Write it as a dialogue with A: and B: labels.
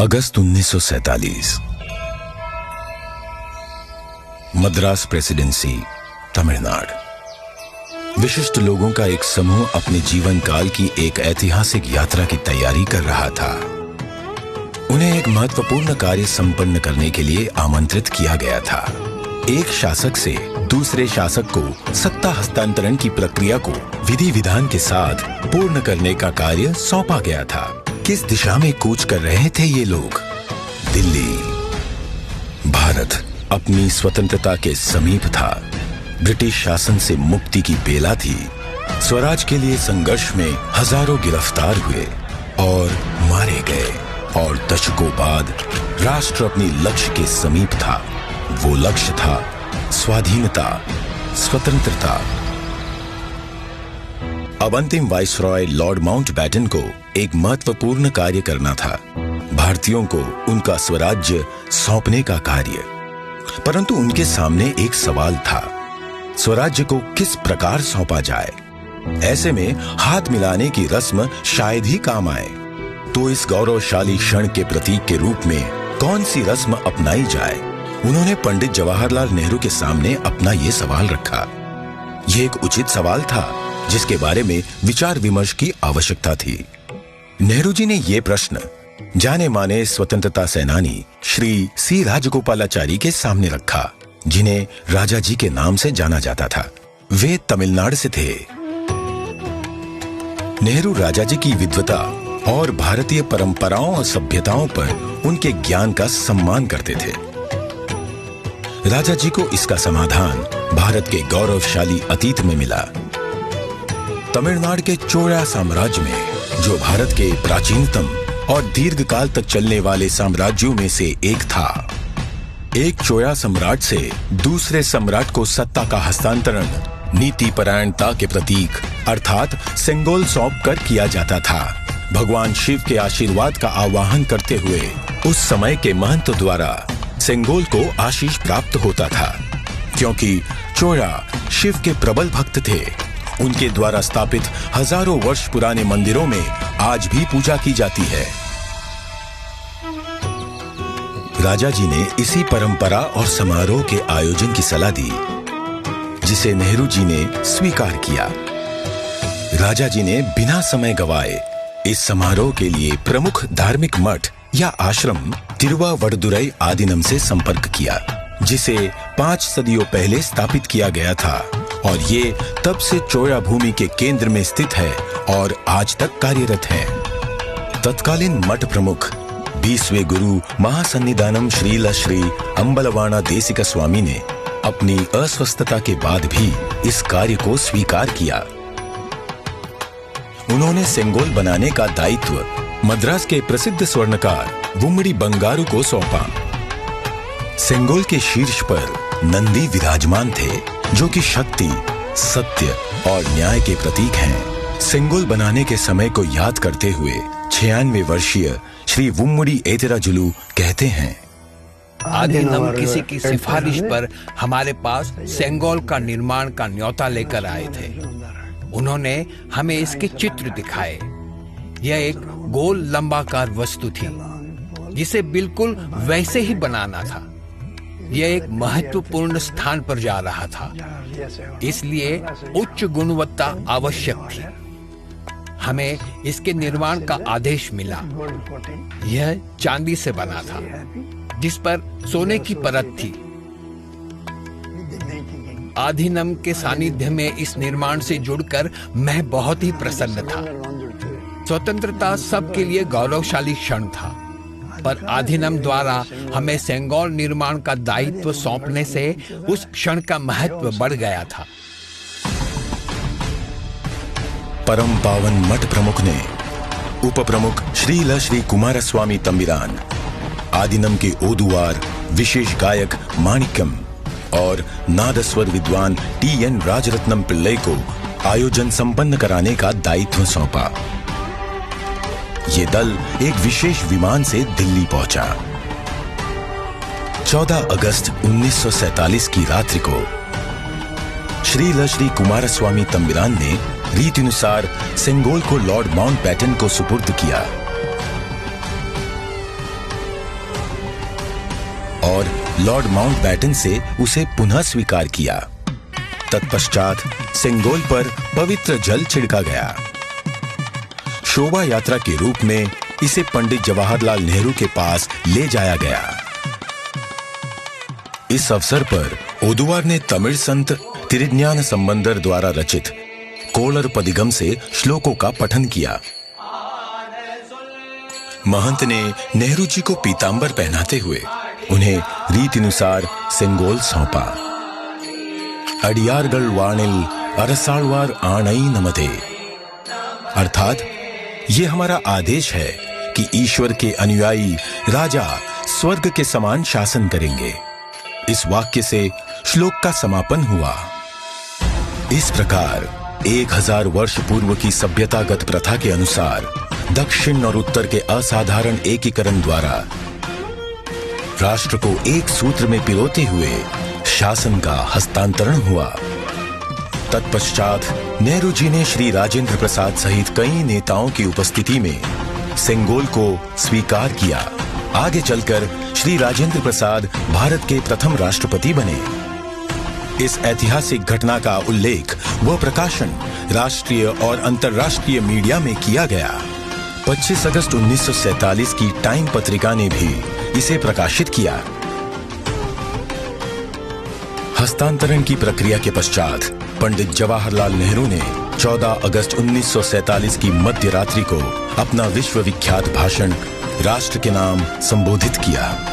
A: अगस्त 1947। Madras presidency, Tamil Nadu. विशिष्ट लोगों का एक समूह अपने जीवन काल की एक ऐतिहासिक यात्रा की तैयारी कर रहा था। उन्हें एक महत्वपूर्ण कार्य संपन्न करने के लिए आमंत्रित किया गया था। एक शासक से दूसरे शासक को सत्ता हस्तांतरण की प्रक्रिया को विधि विधान के साथ पूर्ण करने का कार्य सौंपा गया था। किस दिशा में कूच कर रहे थे ये लोग? दिल्ली। भारत अपनी स्वतंत्रता के समीप था। ब्रिटिश शासन से मुक्ति की बेला थी। स्वराज के लिए संघर्ष में हजारों गिरफ्तार हुए और मारे गए और दशकों बाद राष्ट्र अपनी लक्ष्य के समीप था। वो लक्ष्य था स्वाधीनता, स्वतंत्रता। अब अंतिम वाइसरॉय लॉर्ड माउंटबेटन को एक महत्वपूर्ण कार्य करना था, भारतीयों को उनका स्वराज्य सौंपने का कार्य। परंतु उनके सामने एक सवाल था, स्वराज्य को किस प्रकार सौंपा जाए? ऐसे में हाथ मिलाने की रस्म शायद ही काम आए। तो इस गौरवशाली क्षण के प्रतीक के रूप में कौन सी रस्म अपनाई जाए? उन्होंने पंडित जवाहरलाल नेहरू के सामने अपना ये सवाल रखा। यह एक उचित सवाल था जिसके बारे में विचार विमर्श की आवश्यकता थी। नेहरू जी ने यह प्रश्न जाने माने स्वतंत्रता सेनानी श्री सी राजगोपालाचारी के सामने रखा, जिन्हें राजा जी के नाम से जाना जाता था। वे तमिलनाडु से थे। नेहरू राजा जी की विद्वता और भारतीय परंपराओं और सभ्यताओं पर उनके ज्ञान का सम्मान करते थे। राजा जी को इसका समाधान भारत के गौरवशाली अतीत में मिला। तमिलनाडु के चोला साम्राज्य में, जो भारत के प्राचीनतम और दीर्घकाल तक चलने वाले साम्राज्यों में से एक था, एक चोला सम्राट से दूसरे सम्राट को सत्ता का हस्तांतरण नीति परायणता के प्रतीक अर्थात सेंगोल सौंप कर किया जाता था। भगवान शिव के आशीर्वाद का आवाहन करते हुए उस समय के महंत द्वारा सेंगोल को आशीष प्राप्त होता था। क्योंकि चोला शिव के प्रबल भक्त थे, उनके द्वारा स्थापित हजारों वर्ष पुराने मंदिरों में आज भी पूजा की जाती है। राजा जी ने इसी परंपरा और समारोह के आयोजन की सलाह दी, जिसे नेहरू जी ने स्वीकार किया। राजा जी ने बिना समय गवाए इस समारोह के लिए प्रमुख धार्मिक मठ या आश्रम तिरुवावड़दुरई आदीनम से संपर्क किया, जिसे 5 सदियों पहले स्थापित किया गया था और ये तब से चोला भूमि के केंद्र में स्थित है और आज तक कार्यरत है। तत्कालीन मठ प्रमुख 20वें गुरु महासन्निधानम श्रील श्री अंबलवाना देशिका स्वामी ने अपनी अस्वस्थता के बाद भी इस कार्य को स्वीकार किया। उन्होंने सेंगोल बनाने का दायित्व मद्रास के प्रसिद्ध स्वर्णकार वुम्मड़ी बंगारू को सौंपा। सेंगोल के शीर्ष पर नंदी विराजमान थे, जो कि शक्ति, सत्य और न्याय के प्रतीक हैं। सेंगोल बनाने के समय को याद करते हुए 96 वर्षीय श्री वुम्मड़ी एतिराजुलु कहते हैं,
B: आदीनम किसी की सिफारिश पर हमारे पास सेंगोल का निर्माण का न्योता लेकर आए थे। उन्होंने हमें इसके चित्र दिखाए। यह एक गोल लंबाकार वस्तु थी, जिसे बिल्कुल वैसे ही बनाना था। यह एक महत्वपूर्ण स्थान पर जा रहा था, इसलिए उच्च गुणवत्ता आवश्यक थी। हमें इसके निर्माण का आदेश मिला। यह चांदी से बना था, जिस पर सोने की परत थी। आदीनम के सानिध्य में इस निर्माण से जुड़कर मैं बहुत ही प्रसन्न था। स्वतंत्रता सबके लिए गौरवशाली क्षण था, पर आदीनम द्वारा हमें सेंगोल निर्माण का दायित्व सौंपने से उस क्षण का महत्व बढ़ गया था।
A: परम पावन मठ प्रमुख ने उप प्रमुख श्रील श्री कुमारस्वामी तंबिरान, आदीनम के ओदुवार विशेष गायक माणिक्यम और नादस्वर विद्वान TN राजरत्नम पिल्लई को आयोजन संपन्न कराने का दायित्व सौंपा। ये दल एक विशेष विमान से दिल्ली पहुंचा। 14 अगस्त 1947 की रात्रि को श्रील श्री कुमारस्वामी तंबिरान ने रीतिनुसार सेंगोल को लॉर्ड माउंटबेटन को सुपुर्द किया। और लॉर्ड माउंटबैटन से उसे पुनः स्वीकार किया। तत्पश्चात सेंगोल पर पवित्र जल छिड़का गया। शोभा यात्रा के रूप में इसे पंडित जवाहरलाल नेहरू के पास ले जाया गया। इस अवसर पर ओदुवार ने तमिल संत तिरुज्ञान संबंदर द्वारा रचित कोलर पदिगम से श्लोकों का पठन किया। महंत ने नेहरू जी को पीतांबर पहनाते हुए उन्हें रीतिनुसार सेंगोल सौंपा। अडियारगल वाणिल अरसालवार आणई नमते, अर्थात ये हमारा आदेश है कि ईश्वर के अनुयायी राजा स्वर्ग के समान शासन करेंगे। इस वाक्य से श्लोक का समापन हुआ। इस प्रकार 1000 वर्ष पूर्व की सभ्यतागत प्रथा के अनुसार दक्षिण और उत्तर के असाधारण एकीकरण द्वारा राष्ट्र को एक सूत्र में पिरोते हुए शासन का हस्तांतरण हुआ। तत्पश्चात नेहरू जी ने श्री राजेंद्र प्रसाद सहित कई नेताओं की उपस्थिति में सेंगोल को स्वीकार किया। आगे चलकर श्री राजेंद्र प्रसाद भारत के प्रथम राष्ट्रपति बने। इस ऐतिहासिक घटना का उल्लेख व प्रकाशन राष्ट्रीय और अंतर्राष्ट्रीय मीडिया में किया गया। 25 अगस्त 1947 की टाइम पत्रिका ने भी इसे प्रकाशित किया। हस्तांतरण की प्रक्रिया के पश्चात पंडित जवाहरलाल नेहरू ने 14 अगस्त 1947 की मध्य रात्रि को अपना विश्व विख्यात भाषण राष्ट्र के नाम संबोधित किया।